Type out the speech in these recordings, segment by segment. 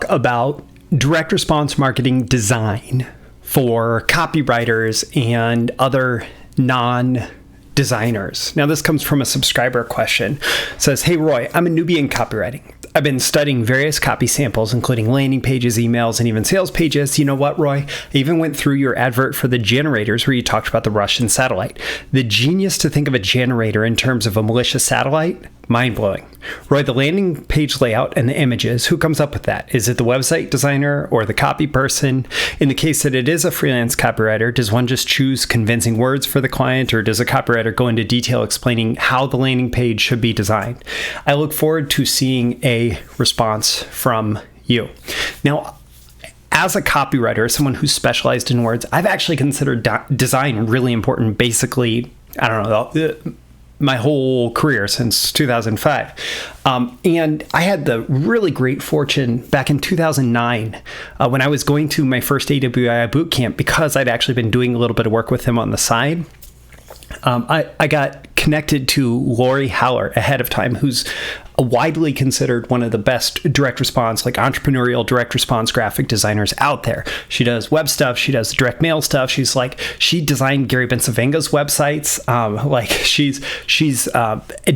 talk about direct response marketing design for copywriters and other non-designers. Now, this comes from a subscriber question. It says, "Hey, Roy, I'm a newbie in copywriting. I've been studying various copy samples, including landing pages, emails, and even sales pages. You know what, Roy? I even went through your advert for the generators where you talked about the Russian satellite. The genius to think of a generator in terms of a malicious satellite? Mind-blowing. Roy, the landing page layout and the images, who comes up with that? Is it the website designer or the copy person? In the case that it is a freelance copywriter, does one just choose convincing words for the client, or does a copywriter go into detail explaining how the landing page should be designed? I look forward to seeing a response from you." Now, as a copywriter, someone who's specialized in words, I've actually considered design really important, basically, I don't know, my whole career since 2005. And I had the really great fortune back in 2009 when I was going to my first AWI boot camp, because I'd actually been doing a little bit of work with him on the side. I got connected to Laurie Howard ahead of time, who's widely considered one of the best direct response, like entrepreneurial direct response graphic designers out there. She does web stuff. She does direct mail stuff. She designed Gary Bencivenga's websites. She's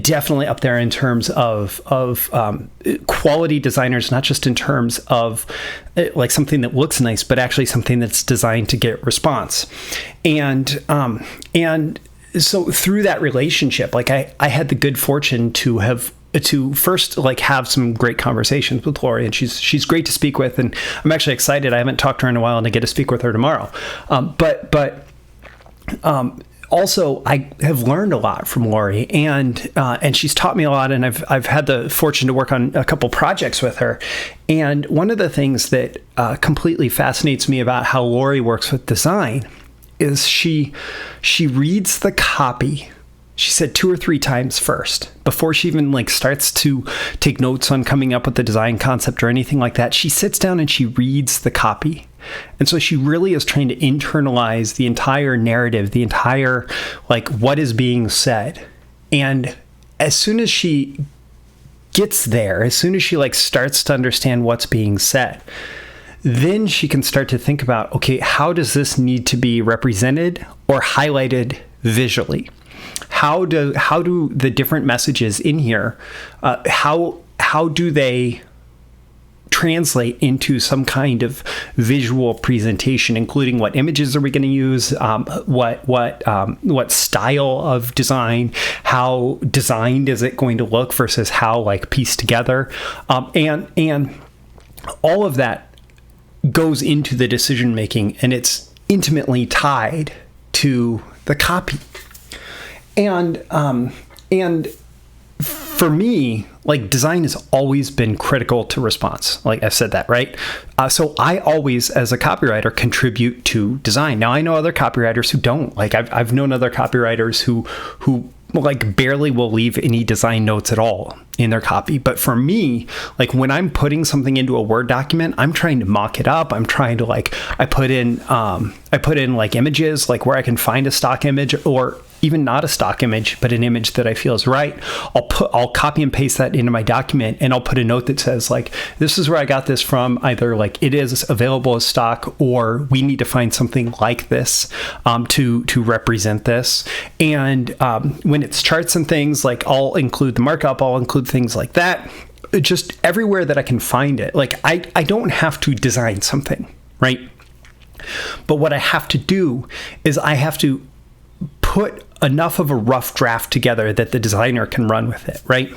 definitely up there in terms of quality designers, not just in terms of like something that looks nice, but actually something that's designed to get response. And so through that relationship, like I had the good fortune to first like have some great conversations with Laurie, and she's great to speak with, and I'm actually excited. I haven't talked to her in a while, and I get to speak with her tomorrow. But also I have learned a lot from Laurie, and she's taught me a lot, and I've had the fortune to work on a couple projects with her. And one of the things that completely fascinates me about how Laurie works with design is she reads the copy. She said 2 or 3 times first before she even like starts to take notes on coming up with the design concept or anything like that. She sits down and she reads the copy. And so she really is trying to internalize the entire narrative, the entire like what is being said. And as soon as she gets there, as soon as she like starts to understand what's being said, then she can start to think about, okay, how does this need to be represented or highlighted visually? How do the different messages in here, how do they translate into some kind of visual presentation, including what images are we going to use, what style of design, how designed is it going to look versus how like pieced together, and all of that goes into the decision making, and it's intimately tied to the copy. And for me, like design has always been critical to response. Like I've said that, right? So I always, as a copywriter, contribute to design. Now I know other copywriters who don't. Like I've known other copywriters who like barely will leave any design notes at all in their copy. But for me, like when I'm putting something into a Word document, I'm trying to mock it up. I'm trying to like, I put in like images, like where I can find a stock image, or even not a stock image, but an image that I feel is right. I'll copy and paste that into my document, and I'll put a note that says like, this is where I got this from. Either like it is available as stock, or we need to find something like this to represent this. And when it's charts and things, like I'll include the markup, I'll include things like that, just everywhere that I can find it. Like I don't have to design something, right? But what I have to do is I have to put enough of a rough draft together that the designer can run with it, right?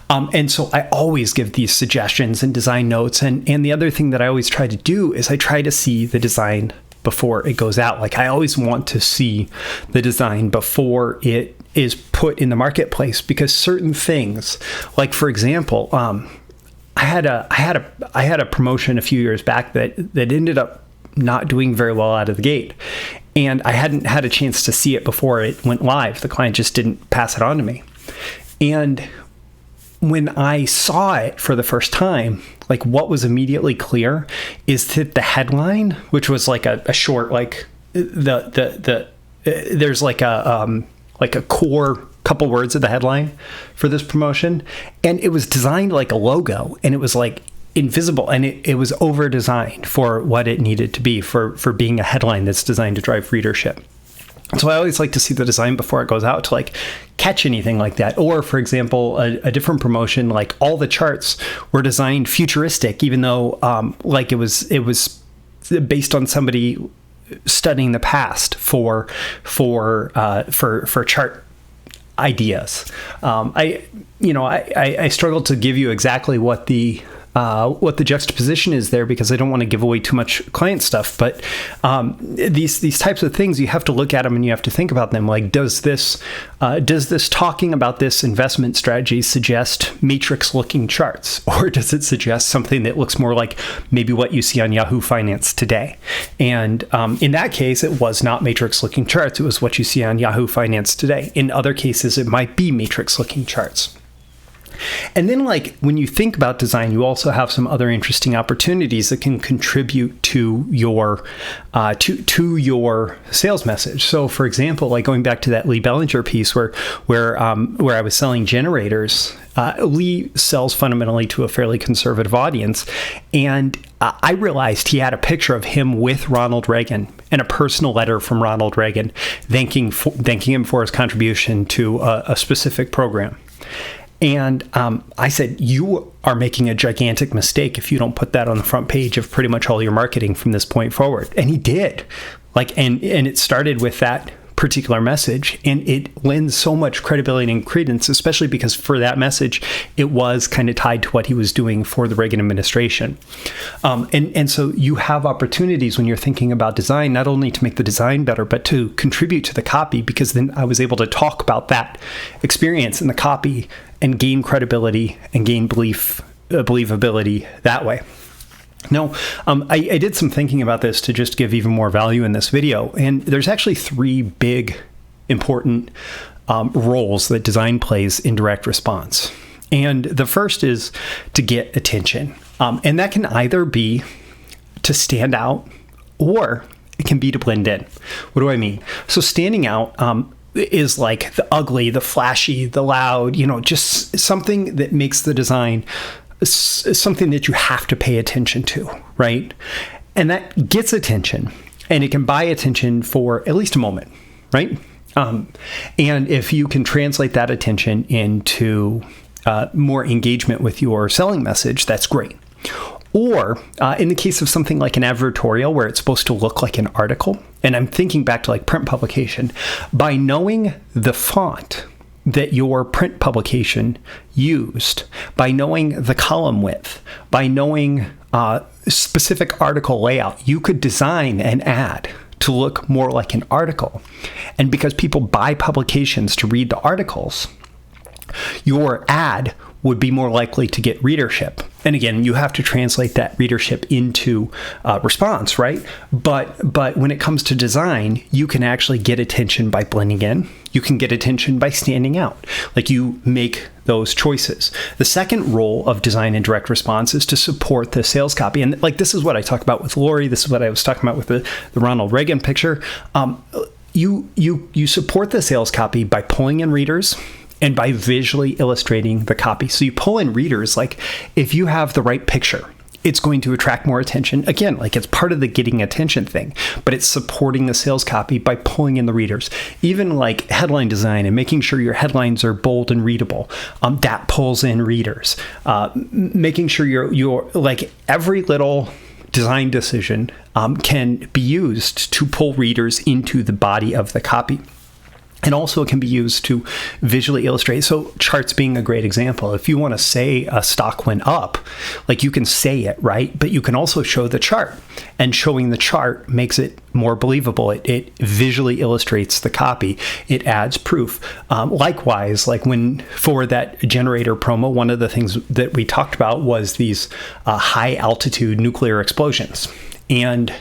And so I always give these suggestions and design notes. And the other thing that I always try to do is I try to see the design before it goes out. Like I always want to see the design before it is put in the marketplace, because certain things, like for example, I had a promotion a few years back that ended up not doing very well out of the gate. And I hadn't had a chance to see it before it went live. The client just didn't pass it on to me. And when I saw it for the first time, like what was immediately clear is that the headline, which was like a short, like there's like a core couple words of the headline for this promotion, and it was designed like a logo, and it was like invisible, and it was over designed for what it needed to be for being a headline that's designed to drive readership. So I always like to see the design before it goes out to like catch anything like that. Or for example, a different promotion, like all the charts were designed futuristic, even though like it was based on somebody studying the past for chart ideas. I struggle to give you exactly what the juxtaposition is there, because I don't want to give away too much client stuff. But these types of things, you have to look at them and you have to think about them. Like, does this talking about this investment strategy suggest matrix-looking charts, or does it suggest something that looks more like maybe what you see on Yahoo Finance today? And in that case, it was not matrix-looking charts. It was what you see on Yahoo Finance today. In other cases, it might be matrix-looking charts. And then, like, when you think about design, you also have some other interesting opportunities that can contribute to your sales message. So, for example, like going back to that Lee Bellinger piece where I was selling generators, Lee sells fundamentally to a fairly conservative audience, and I realized he had a picture of him with Ronald Reagan and a personal letter from Ronald Reagan thanking him for his contribution to a specific program. And I said, you are making a gigantic mistake if you don't put that on the front page of pretty much all your marketing from this point forward. And he did. And it started with that particular message, and it lends so much credibility and credence, especially because for that message, it was kind of tied to what he was doing for the Reagan administration. And so you have opportunities when you're thinking about design, not only to make the design better, but to contribute to the copy, because then I was able to talk about that experience in the copy and gain credibility and gain believability that way. Now, I did some thinking about this to just give even more value in this video, and there's actually three big important roles that design plays in direct response. And the first is to get attention, and that can either be to stand out, or it can be to blend in. What do I mean? So standing out is like the ugly, the flashy, the loud, just something that makes the design something that you have to pay attention to, right? And that gets attention, and it can buy attention for at least a moment, right? And if you can translate that attention into more engagement with your selling message, that's great. Or in the case of something like an advertorial where it's supposed to look like an article, and I'm thinking back to like print publication, by knowing the font that your print publication used, by knowing the column width, by knowing specific article layout, you could design an ad to look more like an article. And because people buy publications to read the articles, your ad would be more likely to get readership. And again, you have to translate that readership into response, right? But when it comes to design, you can actually get attention by blending in. You can get attention by standing out. Like, you make those choices. The second role of design and direct response is to support the sales copy. And like, this is what I talked about with Laurie. This is what I was talking about with the Ronald Reagan picture. You support the sales copy by pulling in readers and by visually illustrating the copy. So you pull in readers, like if you have the right picture, it's going to attract more attention. Again, like it's part of the getting attention thing, but it's supporting the sales copy by pulling in the readers. Even like headline design and making sure your headlines are bold and readable, that pulls in readers. Making sure you're like every little design decision can be used to pull readers into the body of the copy. And also it can be used to visually illustrate. So charts being a great example. If you want to say a stock went up, like you can say it, right? But you can also show the chart. And showing the chart makes it more believable. It visually illustrates the copy. It adds proof. Likewise, like when for that generator promo, one of the things that we talked about was these high altitude nuclear explosions. And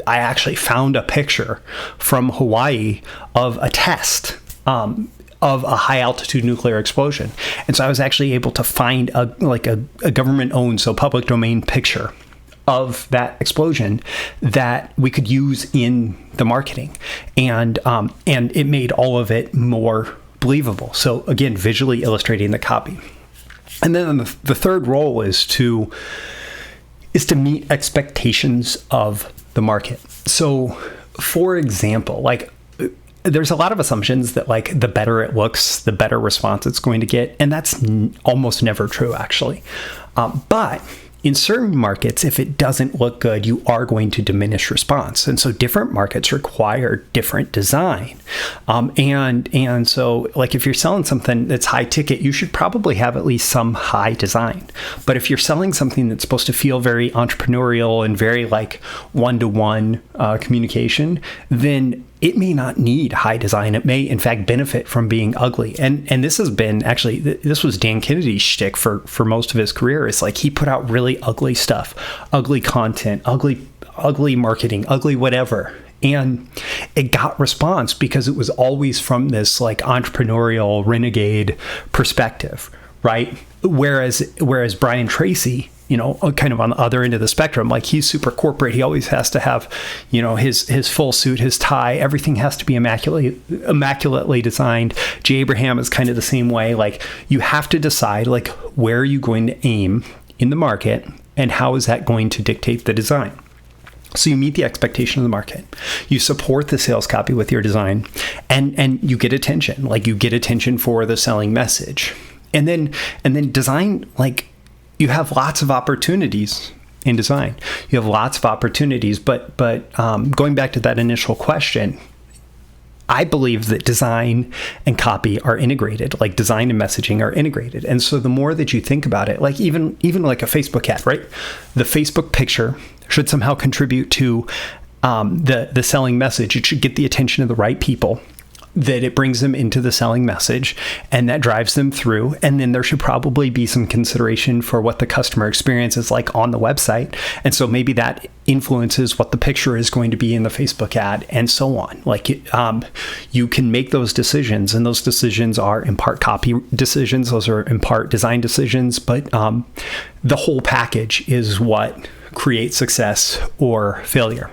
I actually found a picture from Hawaii of a test of a high altitude nuclear explosion. And so I was actually able to find a government owned, so public domain picture of that explosion that we could use in the marketing. And it made all of it more believable. So again, visually illustrating the copy. And then the third role is to is to meet expectations of the market. So, for example, like there's a lot of assumptions that like the better it looks, the better response it's going to get. And that's almost never true, actually. But in certain markets, if it doesn't look good, you are going to diminish response. And so different markets require different design. And so like if you're selling something that's high ticket, you should probably have at least some high design. But if you're selling something that's supposed to feel very entrepreneurial and very like one-to-one communication, then it may not need high design. It may, in fact, benefit from being ugly. And this has been actually, this was Dan Kennedy's shtick for most of his career. It's like he put out really ugly stuff, ugly content, ugly marketing, ugly whatever. And it got response because it was always from this like entrepreneurial renegade perspective, right? Whereas Brian Tracy, you know, kind of on the other end of the spectrum, like he's super corporate. He always has to have, you know, his full suit, his tie, everything has to be immaculately designed. Jay Abraham is kind of the same way. Like you have to decide like where are you going to aim in the market and how is that going to dictate the design. So you meet the expectation of the market. You support the sales copy with your design and you get attention. Like you get attention for the selling message. And then design, like you have lots of opportunities in design. You have lots of opportunities, but going back to that initial question, I believe that design and copy are integrated, like design and messaging are integrated. And so the more that you think about it, like even like a Facebook ad, right? The Facebook picture should somehow contribute to the selling message. It should get the attention of the right people, that it brings them into the selling message and that drives them through. And then there should probably be some consideration for what the customer experience is like on the website. And so maybe that influences what the picture is going to be in the Facebook ad and so on. Like you can make those decisions, and those decisions are in part copy decisions. Those are in part design decisions, but the whole package is what creates success or failure.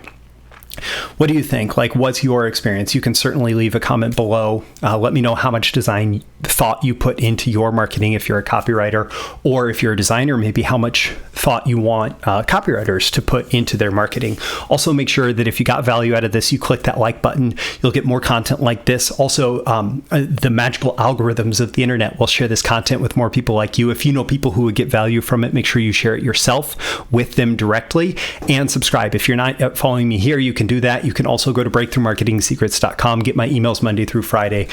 What do you think? Like, what's your experience? You can certainly leave a comment below. Let me know how much design thought you put into your marketing if you're a copywriter, or if you're a designer, maybe how much thought you want copywriters to put into their marketing. Also, make sure that if you got value out of this, you click that like button. You'll get more content like this. Also, the magical algorithms of the internet will share this content with more people like you. If you know people who would get value from it, make sure you share it yourself with them directly, and subscribe. If you're not following me here, you can do that. You can also go to breakthroughmarketingsecrets.com, get my emails Monday through Friday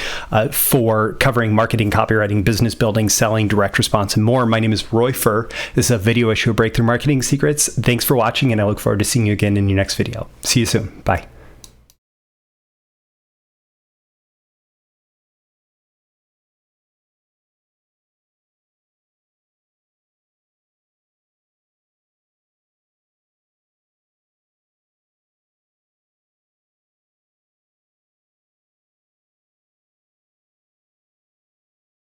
for covering marketing, copywriting, business building, selling, direct response, and more. My name is Roy Furr. This is a video issue of Breakthrough Marketing Secrets. Thanks for watching, and I look forward to seeing you again in your next video. See you soon. Bye.